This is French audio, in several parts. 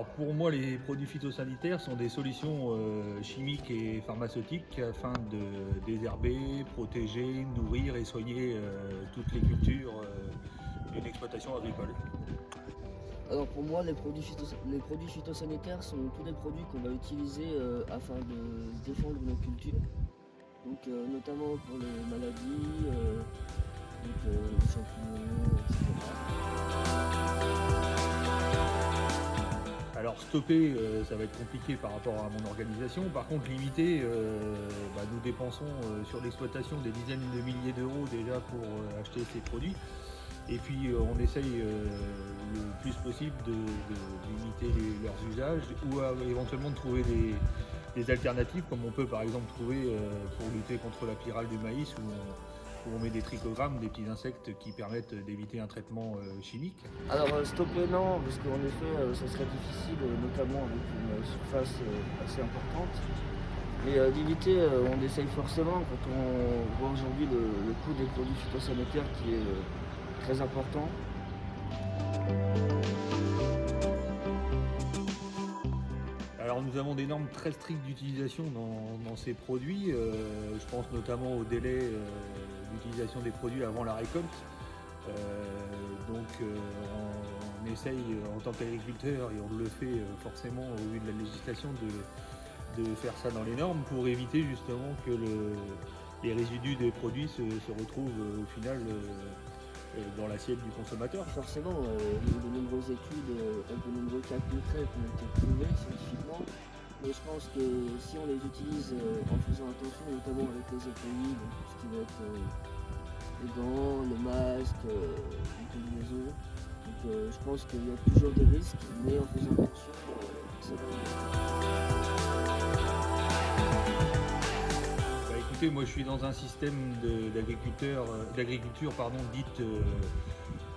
Alors pour moi, les produits phytosanitaires sont des solutions chimiques et pharmaceutiques afin de désherber, protéger, nourrir et soigner toutes les cultures d'une exploitation agricole. Alors pour moi, les produits phytosanitaires sont tous les produits qu'on va utiliser afin de défendre nos cultures. Donc notamment pour les maladies, les champignons, etc. Alors stopper, ça va être compliqué par rapport à mon organisation. Par contre, limiter, nous dépensons sur l'exploitation des dizaines de milliers d'euros déjà pour acheter ces produits. Et puis on essaye le plus possible de limiter leurs usages ou éventuellement de trouver des alternatives comme on peut par exemple trouver pour lutter contre la pyrale du maïs où on met des trichogrammes, des petits insectes qui permettent d'éviter un traitement chimique. Alors stopper non, parce qu'en effet ça serait difficile, notamment avec une surface assez importante. Mais limiter, on essaye forcément quand on voit aujourd'hui le coût des produits phytosanitaires qui est très important. Alors nous avons des normes très strictes d'utilisation dans ces produits. Je pense notamment au délai d'utilisation des produits avant la récolte. On essaye en tant qu'agriculteur, et on le fait forcément au vu de la législation, de faire ça dans les normes pour éviter justement que les résidus des produits se retrouvent au final dans l'assiette du consommateur. Forcément, il y a eu de nombreuses études, avec de nombreux cas concrets qui ont été prouvés scientifiquement. Mais je pense que si on les utilise en faisant attention, notamment avec les EPI, donc tout ce qui va être les gants, le masque, les combinaisons, donc je pense qu'il y a toujours des risques, mais en faisant attention, ça va aller. Bah, écoutez, moi je suis dans un système d'agriculture dite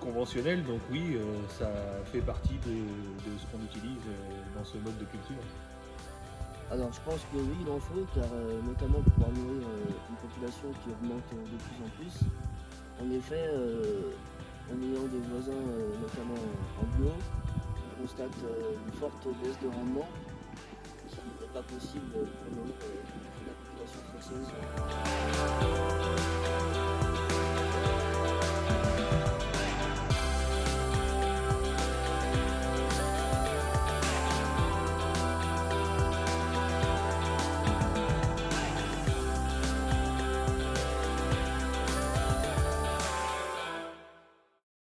conventionnelle, donc oui, ça fait partie de ce qu'on utilise dans ce mode de culture. Alors je pense que oui, il en faut, car notamment pour pouvoir nourrir une population qui augmente de plus en plus. En effet, en ayant des voisins, notamment en bio, on constate une forte baisse de rendement qui n'est pas possible pour la population française.